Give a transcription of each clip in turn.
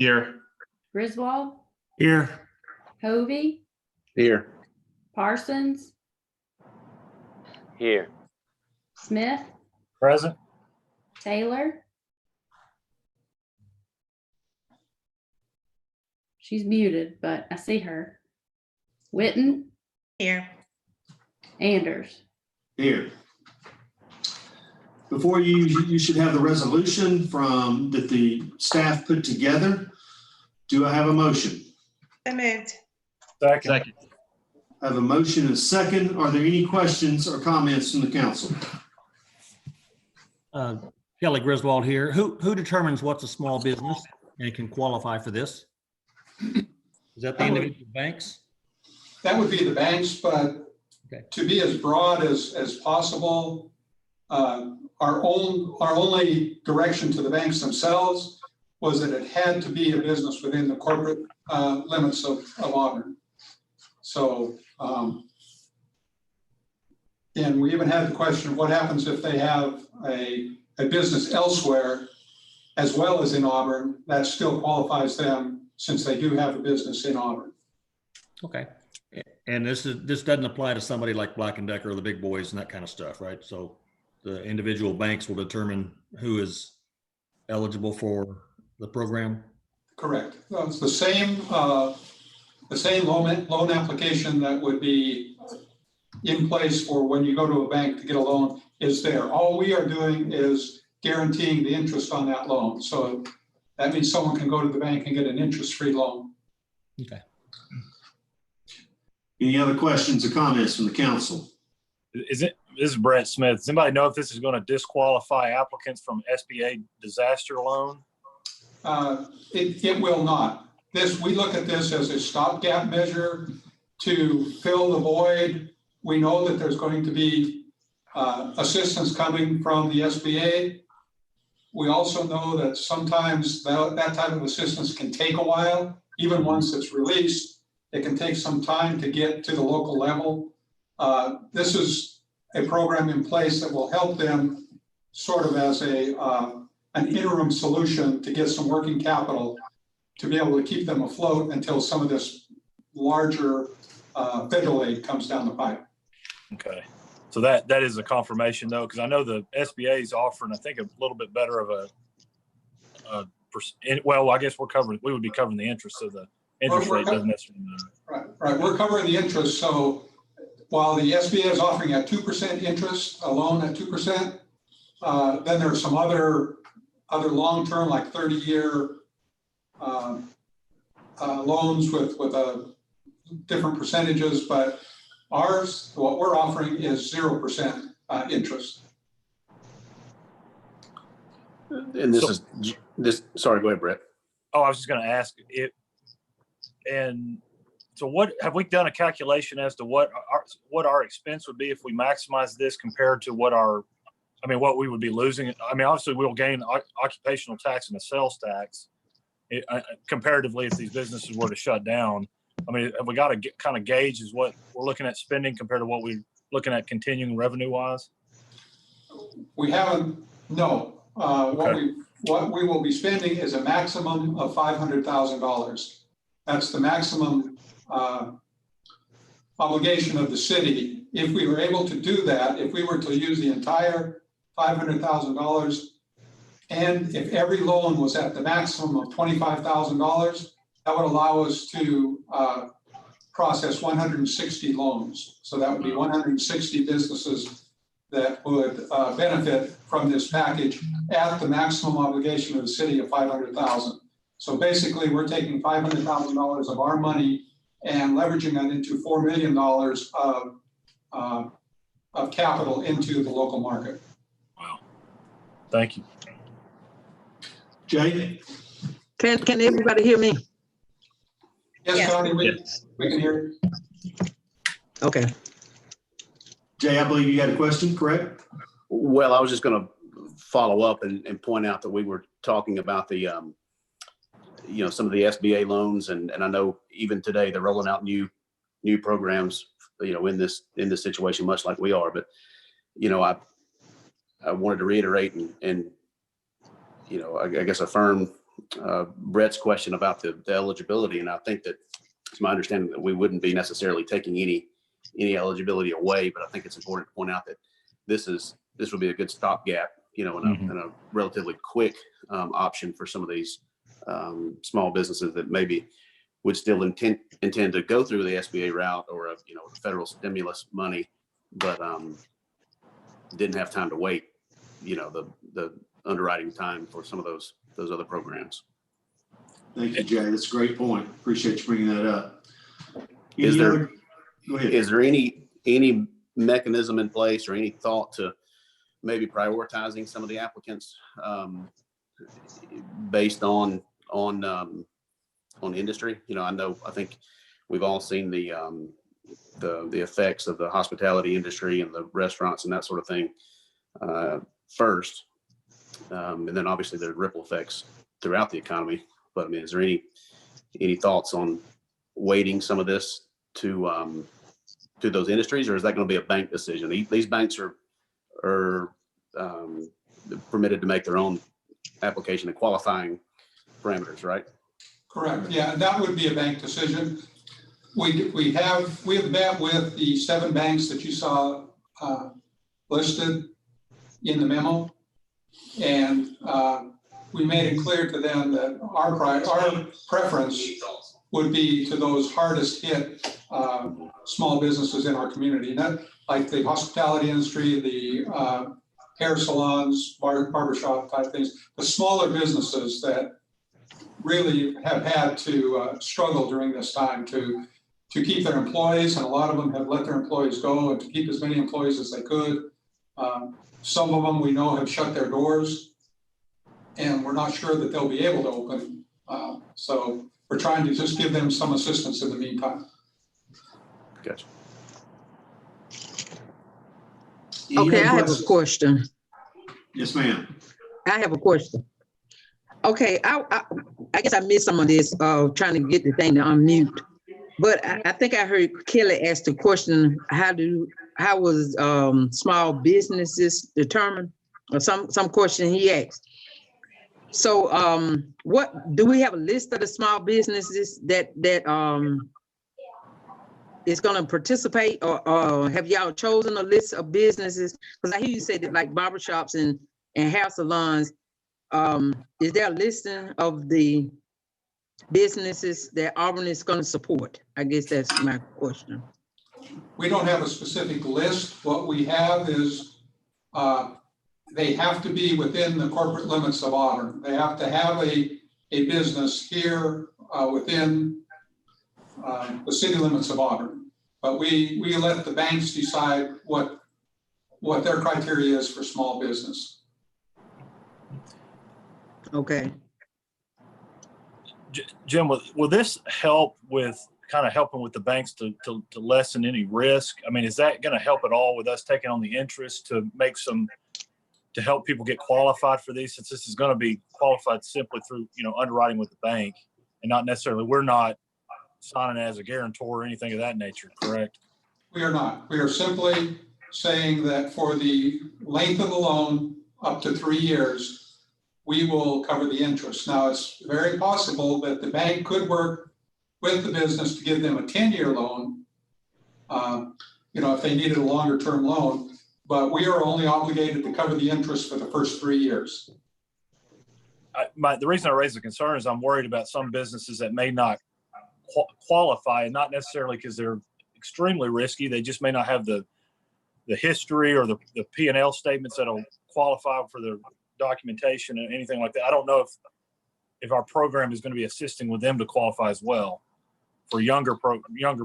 Here. Griswold, Here. Hovey, Here. Parsons, Here. Smith, Present. Taylor. She's muted, but I see her. Witten, Here. Anders. Here. Before you should have the resolution that the staff put together. Do I have a motion? So moved. Second. I have a motion and a second. Are there any questions or comments from the council? Kelly Griswold here. Who determines what's a small business and can qualify for this? Is that the individual banks? That would be the banks, but okay, to be as broad as possible, our only direction to the banks themselves was that it had to be a business within the corporate limits of Auburn. So, and we even had the question of what happens if they have a business elsewhere as well as in Auburn. That still qualifies them since they do have a business in Auburn. Okay. And this doesn't apply to somebody like Black & Decker or the big boys and that kind of stuff, right? So the individual banks will determine who is eligible for the program? Correct. Well, it's the same loan application that would be in place for when you go to a bank to get a loan is there. All we are doing is guaranteeing the interest on that loan. So that means someone can go to the bank and get an interest-free loan. Okay. Any other questions or comments from the council? This is Brett Smith. Does anybody know if this is going to disqualify applicants from SBA disaster loan? It will not. We look at this as a stopgap measure to fill the void. We know that there's going to be assistance coming from the SBA. We also know that sometimes that type of assistance can take a while. Even once it's released, it can take some time to get to the local level. This is a program in place that will help them sort of as an interim solution to get some working capital to be able to keep them afloat until some of this larger federal aid comes down the pipe. Okay. So that is a confirmation though, because I know the SBA is offering, I think, a little bit better of well, I guess we would be covering the interest, so the interest rate doesn't necessarily matter. Right. We're covering the interest. So while the SBA is offering at 2% interest, a loan at 2%, then there are some other long-term, like 30-year loans with different percentages, but ours, what we're offering is 0% interest. And sorry, go ahead, Brett. Oh, I was just going to ask it. And so what, have we done a calculation as to what our expense would be if we maximize this compared to what we would be losing? I mean, obviously we'll gain occupational tax and a sales tax comparatively if these businesses were to shut down. I mean, have we got to kind of gauge is what we're looking at spending compared to what we're looking at continuing revenue wise? We haven't, no. Okay. What we will be spending is a maximum of $500,000. That's the maximum obligation of the city. If we were able to do that, if we were to use the entire $500,000, and if every loan was at the maximum of $25,000, that would allow us to process 160 loans. So that would be 160 businesses that would benefit from this package at the maximum obligation of the city of $500,000. So basically, we're taking $500,000 of our money and leveraging that into $4 million of capital into the local market. Wow. Thank you. Jay? Can everybody hear me? Yes, Yes. Tony, we can hear you. Okay. Jay, I believe you had a question, correct? Well, I was just going to follow up and point out that we were talking about the, some of the SBA loans, and I know even today they're rolling out new programs, in this situation, much like we are. But, I wanted to reiterate and I guess affirm Brett's question about the eligibility, and I think that it's my understanding that we wouldn't be necessarily taking any eligibility away, but I think it's important to point out that this would be a good stopgap, in a relatively quick option for some of these small businesses that maybe would still intend to go through the SBA route or federal stimulus money, but didn't have time to wait, the underwriting time for some of those other programs. Thank you, Jay. That's a great point. Appreciate you bringing that up. Go ahead. Is there any mechanism in place or any thought to maybe prioritizing some of the applicants based on industry? I think we've all seen the effects of the hospitality industry and the restaurants and that sort of thing first, and then obviously there are ripple effects throughout the economy. But I mean, is there any thoughts on weighting some of this to those industries, or is that going to be a bank decision? These banks are permitted to make their own application and qualifying parameters, right? Correct. Yeah, that would be a bank decision. We have met with the 7 banks that you saw listed in the memo, and we made it clear to them that our preference would be to those hardest hit small businesses in our community, like the hospitality industry, the hair salons, barbershop type things, the smaller businesses that really have had to struggle during this time to keep their employees, and a lot of them have let their employees go, and to keep as many employees as they could. Some of them we know have shut their doors, and we're not sure that they'll be able to open. So we're trying to just give them some assistance in the meantime. Gotcha. Okay, I have a question. Yes, ma'am. I have a question. Okay, I guess I missed some of this, trying to get the thing to unmute. But I think I heard Kelly ask the question, how was small businesses determined? Or some question he asked. So what do we have a list of the small businesses that is going to participate, or have y'all chosen a list of businesses? Because I hear you say that like barbershops and hair salons. Is there a listing of the businesses that Auburn is going to support? I guess that's my question. We don't have a specific list. What we have is they have to be within the corporate limits of Auburn. They have to have a business here within the city limits of Auburn. But we let the banks decide what their criteria is for small business. Okay. Jim, will this help with kind of helping with the banks to lessen any risk? I mean, is that going to help at all with us taking on the interest to help people get qualified for these, since this is going to be qualified simply through, underwriting with the bank, and not necessarily, we're not signing as a guarantor or anything of that nature, correct? We are not. We are simply saying that for the length of the loan, up to 3 years, we will cover the interest. Now, it's very possible that the bank could work with the business to give them a 10-year loan, if they needed a longer term loan, but we are only obligated to cover the interest for the first 3 years. The reason I raise the concern is I'm worried about some businesses that may not qualify, and not necessarily because they're extremely risky. They just may not have the history or the P&L statements that'll qualify for the documentation and anything like that. I don't know if our program is going to be assisting with them to qualify as well for younger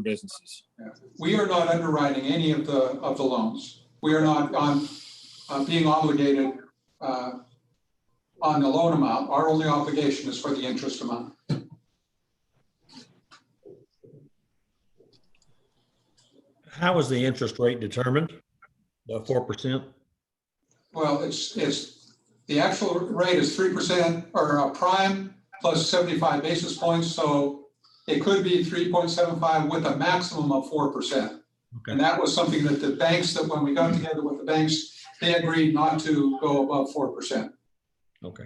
businesses. Yeah. We are not underwriting any of the loans. We are not being obligated on the loan amount. Our only obligation is for the interest amount. How is the interest rate determined? The 4%? Well, it's the actual rate is 3% or prime plus 75 basis points. So it could be 3.75 with a maximum of 4%. Okay. And that was something that the banks, that when we got together with the banks, they agreed not to go above 4%. Okay.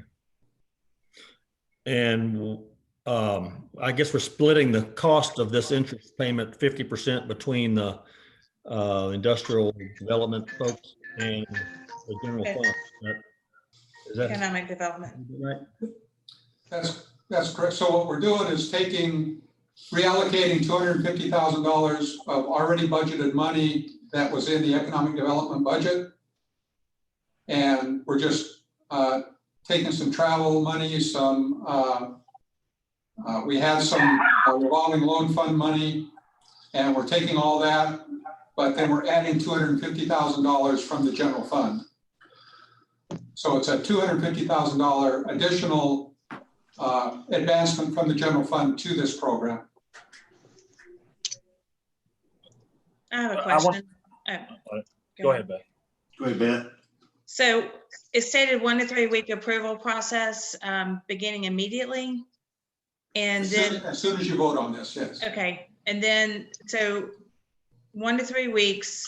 And I guess we're splitting the cost of this interest payment 50% between the industrial development folks and the general Okay. fund. Is that Economic development. right? That's correct. So what we're doing is reallocating $250,000 of already budgeted money that was in the economic development budget. And we're just taking some travel money, we had some revolving loan fund money, and we're taking all that, but then we're adding $250,000 from the general fund. So it's a $250,000 additional advancement from the general fund to this program. I have a I want- question. Go ahead, Beth. Go ahead, Beth. So it stated 1 to 3 week approval process beginning immediately. And then, As soon as you vote on this, yes. okay, and then, so 1 to 3 weeks.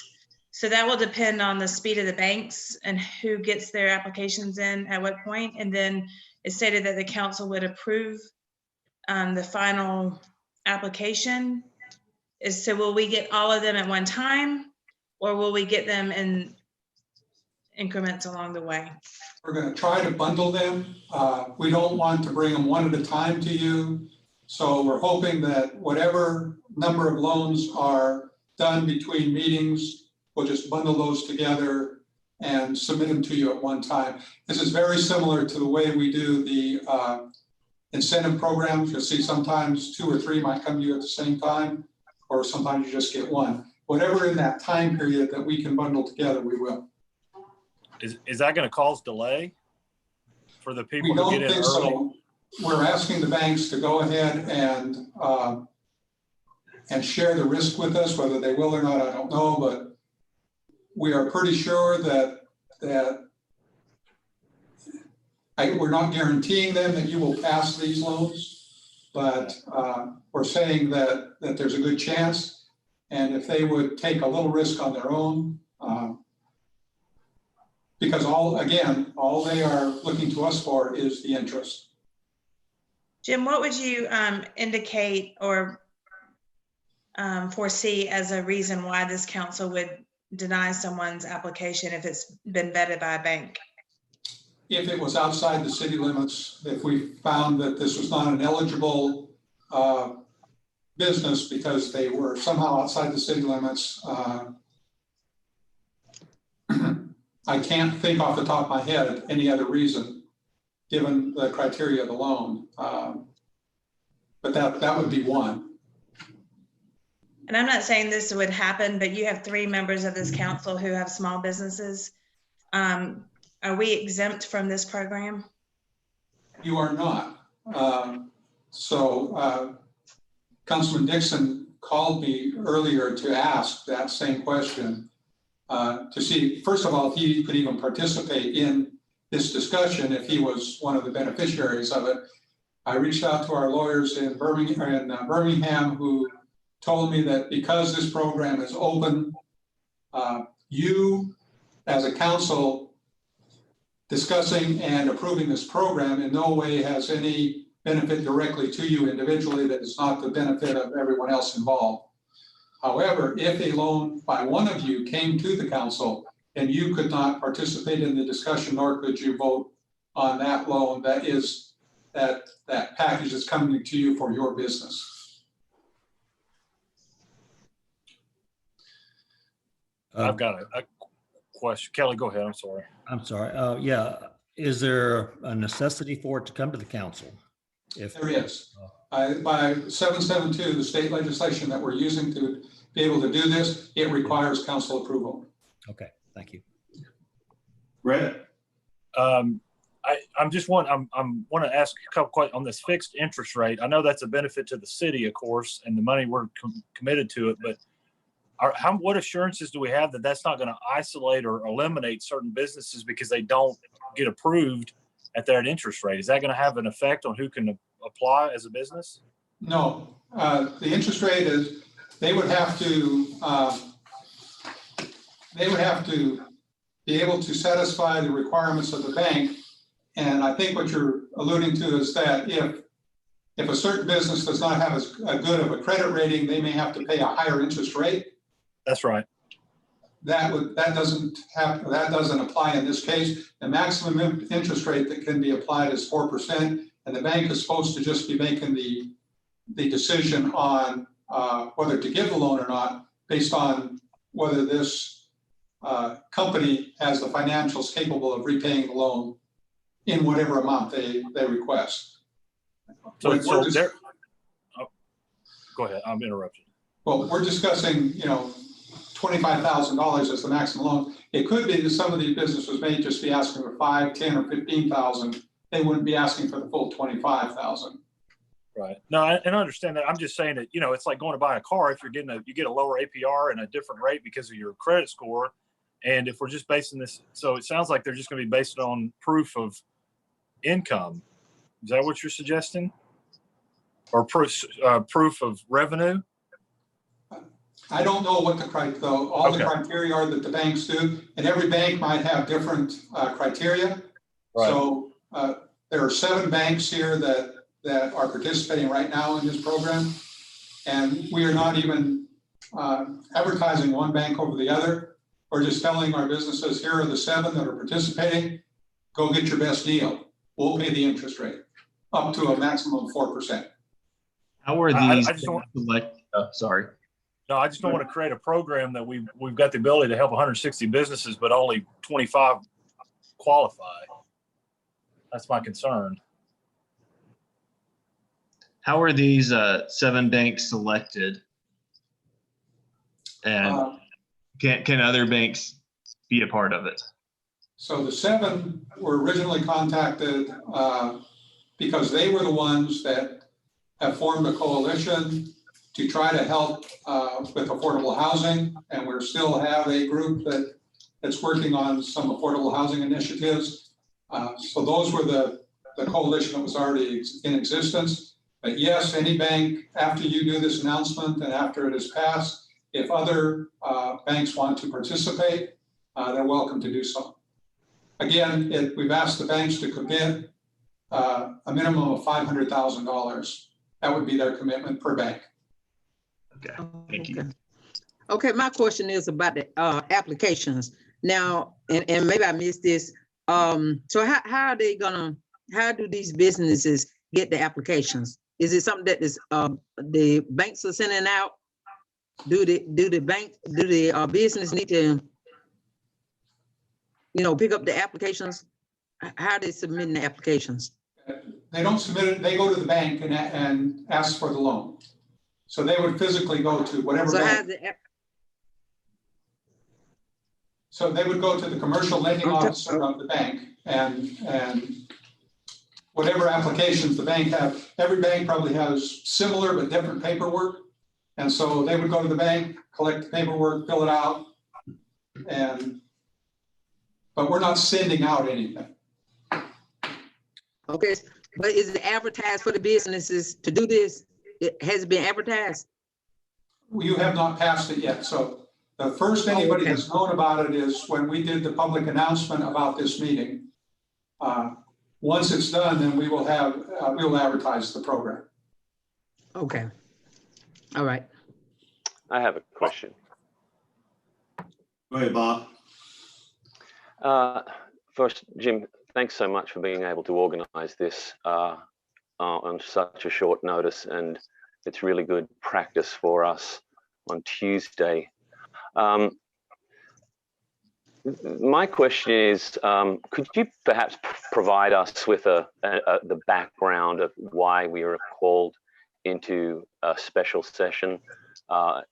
So that will depend on the speed of the banks and who gets their applications in at what point. And then it stated that the council would approve the final application. So will we get all of them at one time, or will we get them in increments along the way? We're going to try to bundle them. We don't want to bring them one at a time to you. So we're hoping that whatever number of loans are done between meetings, we'll just bundle those together and submit them to you at one time. This is very similar to the way we do the incentive programs. You'll see sometimes 2 or 3 might come to you at the same time, or sometimes you just get one. Whatever in that time period that we can bundle together, we will. Is that going to cause delay for the people We who don't get in think early? so. We're asking the banks to go ahead and share the risk with us. Whether they will or not, I don't know, but we are pretty sure that we're not guaranteeing them that you will pass these loans, but we're saying that there's a good chance. And if they would take a little risk on their own, because all they are looking to us for is the interest. Jim, what would you indicate or foresee as a reason why this council would deny someone's application if it's been vetted by a bank? If it was outside the city limits, if we found that this was not an eligible business because they were somehow outside the city limits, I can't think off the top of my head of any other reason, given the criteria of the loan. But that would be one. And I'm not saying this would happen, but you have 3 members of this council who have small businesses. Are we exempt from this program? You are not. Councilman Dixon called me earlier to ask that same question, to see, first of all, if he could even participate in this discussion if he was one of the beneficiaries of it. I reached out to our lawyers in Birmingham who told me that because this program is open, you as a council discussing and approving this program in no way has any benefit directly to you individually that is not the benefit of everyone else involved. However, if a loan by one of you came to the council and you could not participate in the discussion, nor could you vote on that loan, that is that package is coming to you for your business. I've got a question. Kelly, go ahead. I'm sorry. Yeah. Is there a necessity for it to come to the council? If There is. By 772, the state legislation that we're using to be able to do this, it requires council approval. Okay, thank you. Brett? I'm just want to ask a couple questions on this fixed interest rate. I know that's a benefit to the city, of course, and the money we're committed to it, but what assurances do we have that that's not going to isolate or eliminate certain businesses because they don't get approved at that interest rate? Is that going to have an effect on who can apply as a business? No, the interest rate is, they would have to be able to satisfy the requirements of the bank. And I think what you're alluding to is that if a certain business does not have as good of a credit rating, they may have to pay a higher interest rate. That's right. That doesn't apply in this case. The maximum interest rate that can be applied is 4%, and the bank is supposed to just be making the decision on whether to give the loan or not, based on whether this company has the financials capable of repaying the loan in whatever amount they request. So there. Oh, go ahead. I'm interrupting. Well, we're discussing, $25,000 as the maximum loan. It could be that some of these businesses may just be asking for 5, 10, or 15,000. They wouldn't be asking for the full 25,000. Right. No, and I understand that. I'm just saying that, it's like going to buy a car. If you get a lower APR and a different rate because of your credit score. And if we're just basing this, so it sounds like they're just going to be based on proof of income. Is that what you're suggesting? Or proof of revenue? I don't know what the criteria are that the banks do, and every bank might have different criteria. Right. So there are 7 banks here that are participating right now in this program, and we are not even advertising one bank over the other. We're just telling our businesses, here are the 7 that are participating. Go get your best deal. We'll pay the interest rate up to a maximum of 4%. How are these? I just don't, sorry. No, I just don't want to create a program that we've got the ability to help 160 businesses, but only 25 qualify. That's my concern. How are these 7 banks selected? And can other banks be a part of it? So the 7 were originally contacted because they were the ones that have formed a coalition to try to help with affordable housing. And we still have a group that's working on some affordable housing initiatives. So those were the coalition that was already in existence. But yes, any bank, after you do this announcement and after it is passed, if other banks want to participate, they're welcome to do so. Again, we've asked the banks to commit a minimum of $500,000. That would be their commitment per bank. Okay, thank you. Okay, my question is about the applications. Now, and maybe I missed this. So how do these businesses get the applications? Is it something that is the banks are sending out? Do the business need to, pick up the applications? How are they submitting the applications? They don't submit it, they go to the bank and ask for the loan. So they would physically go to whatever bank. So they would go to the commercial lending officer of the bank and whatever applications the bank have, every bank probably has similar but different paperwork. And so they would go to the bank, collect the paperwork, fill it out, but we're not sending out anything. Okay, but is it advertised for the businesses to do this? Has it been advertised? You have not passed it yet. So the first anybody has known about it is when we did the public announcement about this meeting. Once it's done, then we will advertise the program. Okay. All right. I have a question. Go ahead, Bob. First, Jim, thanks so much for being able to organize this on such a short notice, and it's really good practice for us on Tuesday. My question is, could you perhaps provide us with the background of why we were called into a special session? I'm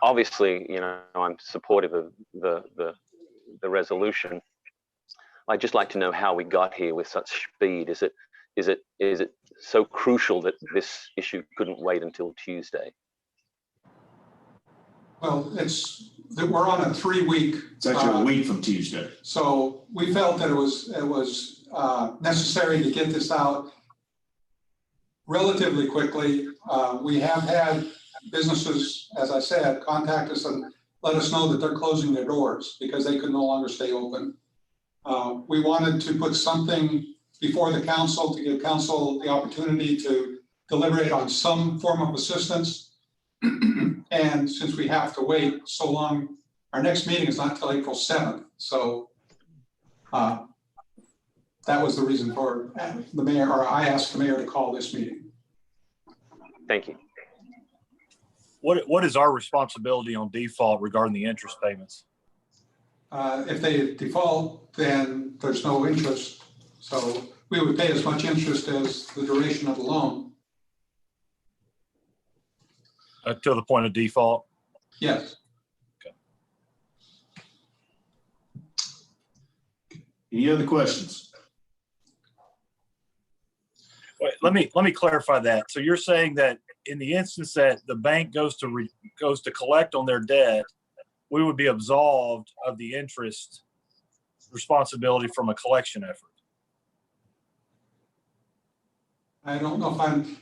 obviously, I'm supportive of the resolution. I'd just like to know how we got here with such speed. Is it so crucial that this issue couldn't wait until Tuesday? Well, we're on a 3-week. It's actually a week from Tuesday. So we felt that it was necessary to get this out relatively quickly. We have had businesses, as I said, contact us and let us know that they're closing their doors because they could no longer stay open. We wanted to put something before the council to give council the opportunity to deliberate on some form of assistance. And since we have to wait so long, our next meeting is not till April 7th. So that was the reason for the mayor, or I asked the mayor to call this meeting. Thank you. What is our responsibility on default regarding the interest payments? If they default, then there's no interest. So we would pay as much interest as the duration of the loan. To the point of default? Yes. Any other questions? Wait, let me clarify that. So you're saying that in the instance that the bank goes to collect on their debt, we would be absolved of the interest responsibility from a collection effort? I don't know if I'm.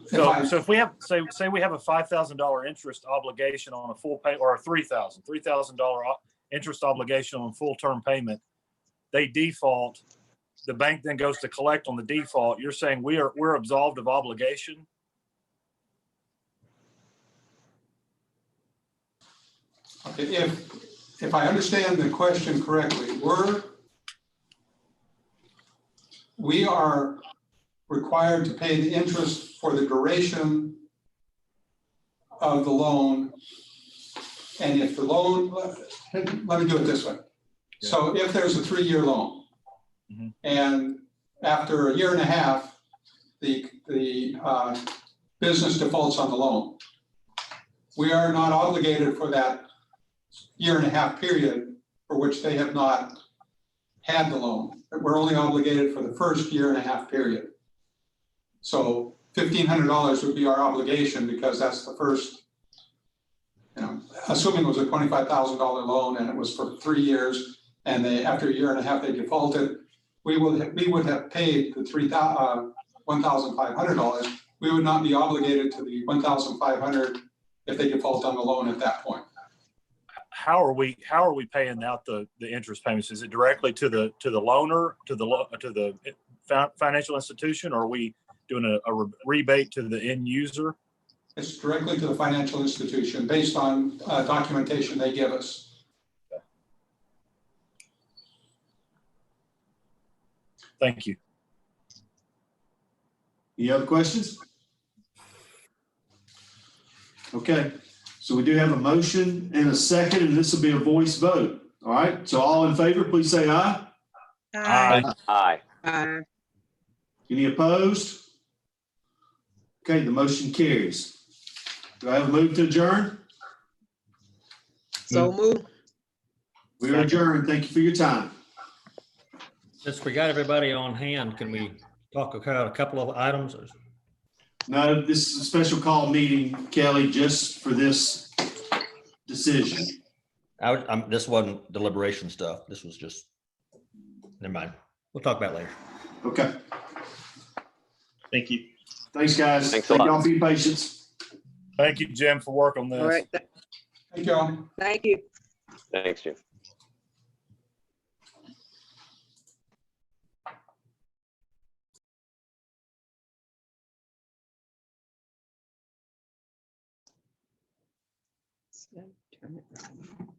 So if we have, say we have a $5,000 interest obligation on a full pay, or a $3,000 interest obligation on full term payment, they default. The bank then goes to collect on the default. You're saying we're absolved of obligation? Okay, if I understand the question correctly, we are required to pay the interest for the duration of the loan. And if the loan, let me do it this way. Yeah. So if there's a 3-year loan, Mhm. and after a year and a half, the business defaults on the loan, we are not obligated for that year and a half period for which they have not had the loan. We're only obligated for the first year and a half period. So $1,500 would be our obligation because that's the first, assuming it was a $25,000 loan and it was for 3 years, and after a year and a half they defaulted, we would have paid the $1,500. We would not be obligated to the $1,500 if they default on the loan at that point. How are we paying out the interest payments? Is it directly to the loaner, to the financial institution, or are we doing a rebate to the end user? It's directly to the financial institution based on documentation they give us. Thank you. Any other questions? Okay, so we do have a motion and a second, and this will be a voice vote. All right, so all in favor, please say aye. Aye. Aye. Any opposed? Okay, the motion carries. Do I have a move to adjourn? So move. We are adjourned. Thank you for your time. Since we got everybody on hand, can we talk about a couple of items? No, this is a special call meeting, Kelly, just for this decision. This wasn't deliberation stuff. This was just, never mind. We'll talk about it later. Okay. Thank you. Thanks, guys. Thanks a Thank lot. y'all for your patience. Thank you, Jim, for work on this. All right. Thank you all. Thank you. Thanks, Jim. Turn it around.